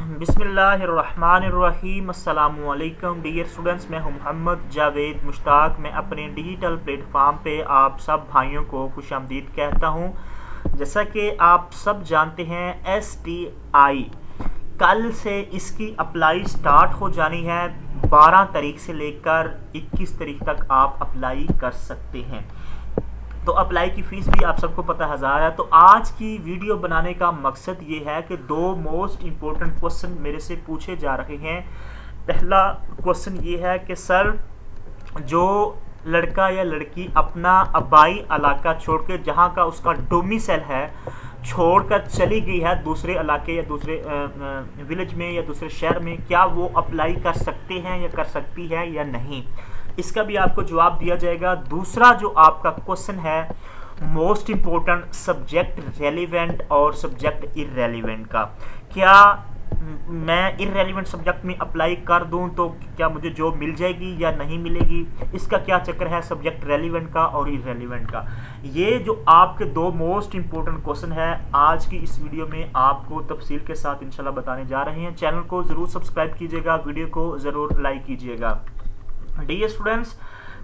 बिस्मिल्लाहिर्रहमानिर्रहीम अस्सलामुअलैकुम dear students, मैं हूं मोहम्मद जावेद मुश्ताक। मैं अपने डिजिटल प्लेटफॉर्म पे आप सब भाइयों को खुशामदीद कहता हूं। जैसा कि आप सब जानते हैं, STI कल से इसकी अप्लाई स्टार्ट हो जानी है। 12 तारीख से लेकर 21 तारीख तक आप अप्लाई कर सकते हैं। तो अप्लाई की फ़ीस भी आप सबको पता 1000 है। तो आज की वीडियो बनाने का मकसद ये है कि दो मोस्ट इम्पोर्टेंट क्वेश्चन मेरे से पूछे जा रहे हैं। पहला क्वेश्चन ये है कि सर, जो लड़का या लड़की अपना आबाई इलाका छोड़ के, जहाँ का उसका डोमिसाइल है, छोड़कर चली गई है दूसरे इलाके या दूसरे विलेज में या दूसरे शहर में, क्या वो अप्लाई कर सकते हैं या कर सकती है या नहीं, इसका भी आपको जवाब दिया जाएगा। दूसरा जो आपका क्वेश्चन है मोस्ट इम्पोर्टेंट, सब्जेक्ट रेलिवेंट और सब्जेक्ट इररेलिवेंट का, क्या मैं इररेलिवेंट सब्जेक्ट में अप्लाई कर दूं तो क्या मुझे जॉब मिल जाएगी या नहीं मिलेगी, इसका क्या चक्कर है सब्जेक्ट रेलिवेंट का और इररेलिवेंट का। ये जो आपके दो मोस्ट इम्पोर्टेंट क्वेश्चन है, आज की इस वीडियो में आपको तफसील के साथ इंशाल्लाह बताने जा रहे हैं। चैनल को ज़रूर सब्सक्राइब कीजिएगा, वीडियो को ज़रूर लाइक कीजिएगा। डियर स्टूडेंट्स,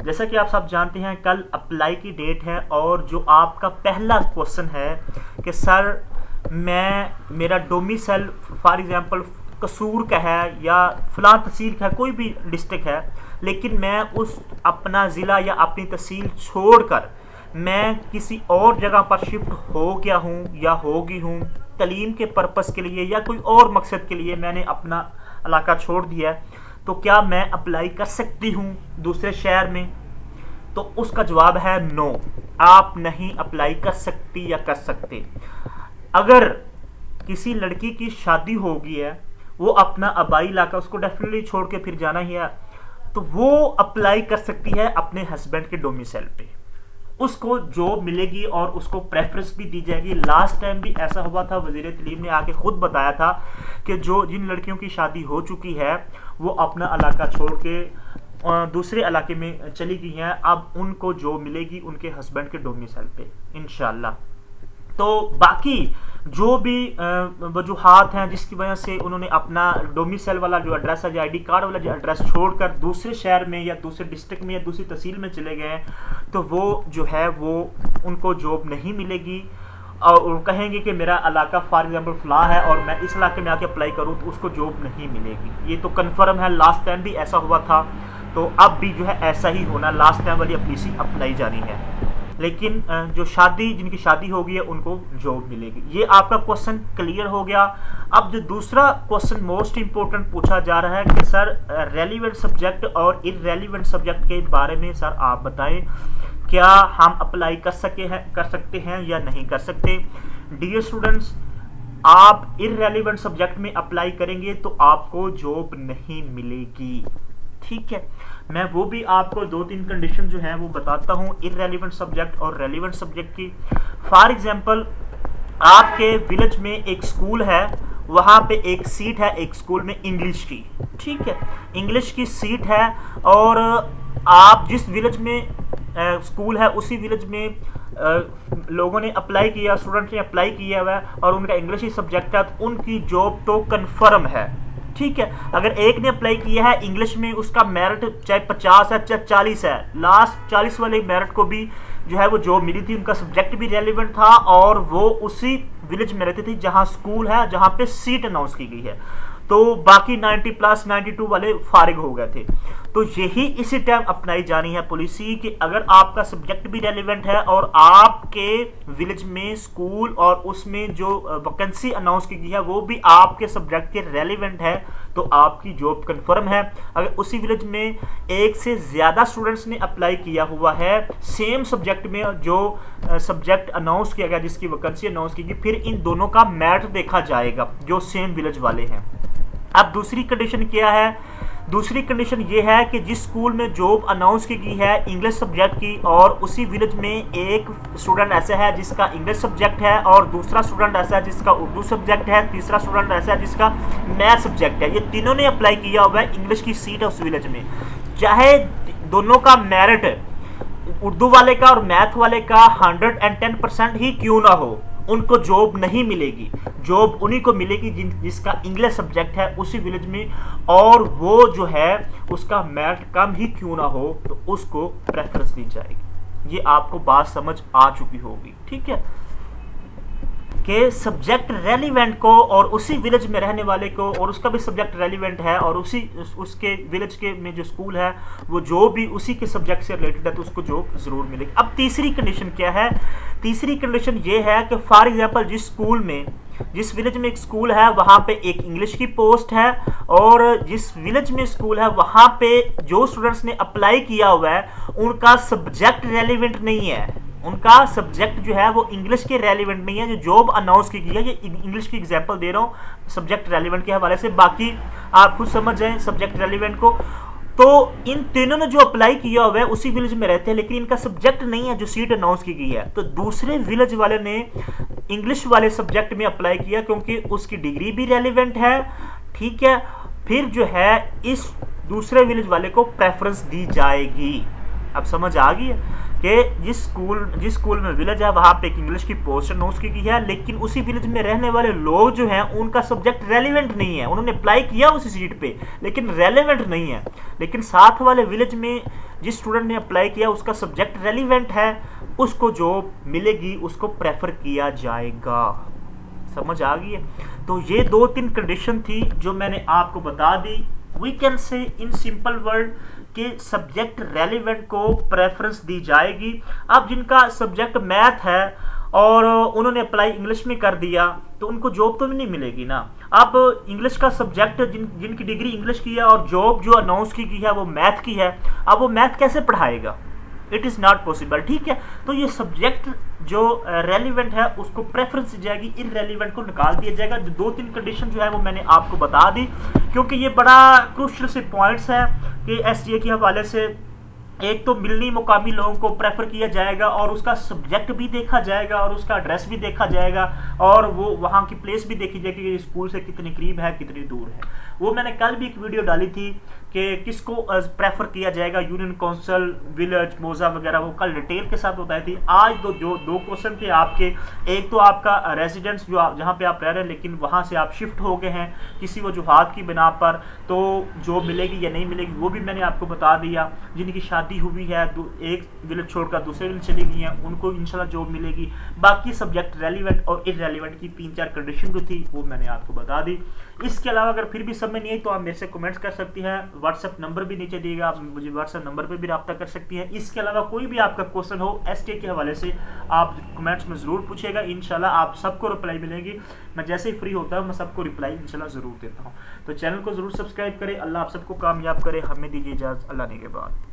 जैसा कि आप सब जानते हैं, कल अप्लाई की डेट है और जो आपका पहला क्वेश्चन है कि सर, मेरा डोमिसाइल फॉर एग्जांपल कसूर का है या फलां तहसील का है, कोई भी डिस्ट्रिक्ट है, लेकिन मैं उस अपना ज़िला या अपनी तहसील छोड़कर मैं किसी और जगह पर शिफ्ट हो गया हूँ या हो गई हूँ, तालीम के पर्पज़ के लिए या कोई और मकसद के लिए मैंने अपना इलाका छोड़ दिया है, तो क्या मैं अप्लाई कर सकती हूँ दूसरे शहर में? तो उसका जवाब है नो, आप नहीं अप्लाई कर सकती या कर सकते। अगर किसी लड़की की शादी हो गई है, वो अपना आबाई इलाका उसको डेफिनेटली छोड़ के फिर जाना ही है, तो वो अप्लाई कर सकती है अपने हस्बैंड के डोमिसाइल पे, उसको जॉब मिलेगी और उसको प्रेफरेंस भी दी जाएगी। लास्ट टाइम भी ऐसा हुआ था, वज़ीर तालीम ने आके खुद बताया था कि जिन लड़कियों की शादी हो चुकी है वो अपना इलाका छोड़ के दूसरे इलाके में चली गई हैं, अब उनको जॉब मिलेगी उनके हस्बैंड के डोमिसाइल पे इंशाल्लाह। तो बाकी जो भी वजूहात हैं जिसकी वजह से उन्होंने अपना डोमिसाइल वाला जो एड्रेस है, जो ID कार्ड वाला जो एड्रेस छोड़कर दूसरे शहर में या दूसरे डिस्ट्रिक्ट में या दूसरी तहसील में चले गए हैं, तो वो जो है वो उनको जॉब नहीं मिलेगी और कहेंगे कि मेरा इलाका फॉर एग्जांपल फलां है और मैं इस इलाके में आके अप्लाई करूँ तो उसको जॉब नहीं मिलेगी। ये तो कन्फर्म है, लास्ट टाइम भी ऐसा हुआ था, तो अब भी जो है ऐसा ही होना, लास्ट टाइम वाली अपनी अप्लाई जानी है। लेकिन जो जिनकी शादी हो गई है उनको जॉब मिलेगी। ये आपका क्वेश्चन क्लियर हो गया। अब जो दूसरा क्वेश्चन मोस्ट इम्पोर्टेंट पूछा जा रहा है कि सर, रेलिवेंट सब्जेक्ट और इररेलिवेंट सब्जेक्ट के बारे में सर आप बताएं, क्या हम अप्लाई कर सकते हैं या नहीं कर सकते। डियर स्टूडेंट्स, आप इररेलिवेंट सब्जेक्ट में अप्लाई करेंगे तो आपको जॉब नहीं मिलेगी, ठीक है। मैं वो भी आपको 2-3 कंडीशन जो है वो बताता हूँ इररेलिवेंट सब्जेक्ट और रेलिवेंट सब्जेक्ट की। फॉर एग्जांपल, आपके विलेज में एक स्कूल है, वहाँ पे एक सीट है एक स्कूल में इंग्लिश की, ठीक है, इंग्लिश की सीट है, और आप जिस विलेज में स्कूल है उसी विलेज में लोगों ने अप्लाई किया, स्टूडेंट ने अप्लाई किया हुआ है और उनका इंग्लिश ही सब्जेक्ट है, तो उनकी जॉब तो कन्फर्म है, ठीक है। अगर एक ने अप्लाई किया है इंग्लिश में, उसका मेरिट चाहे 50 है चाहे 40 है, लास्ट 40 वाले मेरिट को भी जो है वो जॉब मिली थी, उनका सब्जेक्ट भी रेलिवेंट था और वो उसी विलेज में रहते थे जहां स्कूल है, जहां पे सीट अनाउंस की गई है, तो बाकी 90+ 92 वाले फारिग हो गए थे। तो यही इसी टाइम अपनाई जानी है पॉलिसी कि अगर आपका सब्जेक्ट भी रेलिवेंट है और आपके विलेज में स्कूल और उसमें जो वैकेंसी अनाउंस की गई है वो भी आपके सब्जेक्ट के रेलिवेंट है, तो आपकी जॉब कंफर्म है। अगर उसी विलेज में एक से ज़्यादा स्टूडेंट्स ने अप्लाई किया हुआ है सेम सब्जेक्ट में, जो सब्जेक्ट अनाउंस किया गया, जिसकी वैकेंसी अनाउंस की गई, फिर इन दोनों का मेरिट देखा जाएगा जो सेम विलेज वाले हैं। अब दूसरी कंडीशन क्या है? दूसरी कंडीशन ये है कि जिस स्कूल में जॉब अनाउंस की गई है इंग्लिश सब्जेक्ट की, और उसी विलेज में एक स्टूडेंट ऐसा है जिसका इंग्लिश सब्जेक्ट है और दूसरा स्टूडेंट ऐसा है जिसका उर्दू सब्जेक्ट है, तीसरा स्टूडेंट ऐसा है जिसका मैथ सब्जेक्ट है, ये तीनों ने अप्लाई किया हुआ है, इंग्लिश की सीट है उस विलेज में, चाहे दोनों का मेरिट उर्दू वाले का और मैथ वाले का 110% ही क्यों ना हो, उनको जॉब नहीं मिलेगी। जॉब उन्हीं को मिलेगी जिसका इंग्लिश सब्जेक्ट है उसी विलेज में, और वो जो है उसका मैथ कम ही क्यों ना हो तो उसको प्रेफरेंस दी जाएगी। ये आपको बात समझ आ चुकी होगी, ठीक है, कि सब्जेक्ट रेलिवेंट को और उसी विलेज में रहने वाले को, और उसका भी सब्जेक्ट रेलिवेंट है और उसके विलेज के में जो स्कूल है वो जो भी उसी के सब्जेक्ट से रिलेटेड है तो उसको जॉब जरूर मिलेगी। अब तीसरी कंडीशन क्या है? तीसरी कंडीशन ये है कि फॉर एग्जांपल जिस विलेज में एक स्कूल है वहां पे एक इंग्लिश की पोस्ट है, और जिस विलेज में स्कूल है वहां पे जो स्टूडेंट्स ने अप्लाई किया हुआ है उनका सब्जेक्ट रेलिवेंट नहीं है, उनका सब्जेक्ट जो है वो इंग्लिश के रेलिवेंट नहीं है। जो जॉब अनाउंस की गई है, ये इंग्लिश की एग्जांपल दे रहा हूँ सब्जेक्ट रेलिवेंट के हवाले से, बाकी आप खुद समझ जाएं सब्जेक्ट रेलिवेंट को। तो इन तीनों ने जो अप्लाई किया हुआ है उसी विलेज में रहते हैं, लेकिन इनका सब्जेक्ट नहीं है जो सीट अनाउंस की गई है, तो दूसरे विलेज वाले ने इंग्लिश वाले सब्जेक्ट में अप्लाई किया क्योंकि उसकी डिग्री भी रेलिवेंट है, ठीक है। फिर जो है इस दूसरे विलेज वाले को प्रेफरेंस दी जाएगी। अब समझ आ गई है कि जिस स्कूल में विलेज है वहां पे एक इंग्लिश की पोस्ट अनाउंस की गई है, लेकिन उसी विलेज में रहने वाले लोग जो हैं उनका सब्जेक्ट रेलिवेंट नहीं है, उन्होंने अप्लाई किया उसी सीट पे लेकिन रेलिवेंट नहीं है। लेकिन साथ वाले विलेज में जिस स्टूडेंट ने अप्लाई किया उसका सब्जेक्ट रेलिवेंट है, उसको जॉब मिलेगी, उसको प्रेफर किया जाएगा। समझ आ गई है? तो ये 2-3 कंडीशन थी जो मैंने आपको बता दी। We can say in simple word के सब्जेक्ट रेलिवेंट को प्रेफरेंस दी जाएगी। अब जिनका सब्जेक्ट मैथ है और उन्होंने अप्लाई इंग्लिश में कर दिया तो उनको जॉब तो भी नहीं मिलेगी ना। अब इंग्लिश का सब्जेक्ट जिनकी डिग्री इंग्लिश की है और जॉब जो अनाउंस की गई है वो मैथ की है, अब वो मैथ कैसे पढ़ाएगा? इट इज़ नॉट पॉसिबल, ठीक है। तो ये सब्जेक्ट जो रेलिवेंट है उसको प्रेफरेंस दी जाएगी, इररेलिवेंट को निकाल दिया जाएगा। जो 2-3 कंडीशन जो है वो मैंने आपको बता दी, क्योंकि ये बड़ा क्रूशियल से पॉइंट्स है कि एसटीए के हवाले से एक तो मिलनी मुकामी लोगों को प्रेफर किया जाएगा और उसका सब्जेक्ट भी देखा जाएगा और उसका एड्रेस भी देखा जाएगा और वो वहाँ की प्लेस भी देखी जाएगी कि स्कूल से कितनी करीब है कितनी दूर है। वो मैंने कल भी एक वीडियो डाली थी कि किसको प्रेफर किया जाएगा, यूनियन काउंसिल, विलेज, मौजा वगैरह, वो कल डिटेल के साथ बताई थी। आज जो 2 क्वेश्चन थे आपके, एक तो आपका रेजिडेंस जो आप जहाँ पे आप रह रहे हैं लेकिन वहाँ से आप शिफ्ट हो गए हैं किसी वजूहात की बिना पर, तो जॉब मिलेगी या नहीं मिलेगी वो भी मैंने आपको बता दिया। जिनकी शादी हुई है एक विलेज छोड़कर दूसरे विलेज चली गई हैं उनको इंशाल्लाह जॉब मिलेगी। बाकी सब्जेक्ट रेलिवेंट और इररेलिवेंट की 3-4 कंडीशन जो थी वो मैंने आपको बता दी। इसके अलावा अगर फिर भी समझ नहीं आई तो आप मेरे से कमेंट्स कर सकती हैं। व्हाट्सएप नंबर भी नीचे दिएगा, आप मुझे व्हाट्सएप नंबर पे भी रब्ता कर सकती हैं। इसके अलावा कोई भी आपका क्वेश्चन हो एसटीए के हवाले से आप कमेंट्स में ज़रूर पूछेगा, इंशाल्लाह आप सबको रिप्लाई मिलेगी। मैं जैसे ही फ्री होता हूँ मैं सबको रिप्लाई इंशाल्लाह ज़रूर देता हूँ। तो चैनल को ज़रूर सब्सक्राइब करें। अल्लाह आप सबको कामयाब करे। हमें दीजिए इजाज़त। अल्लाह ने के बाद।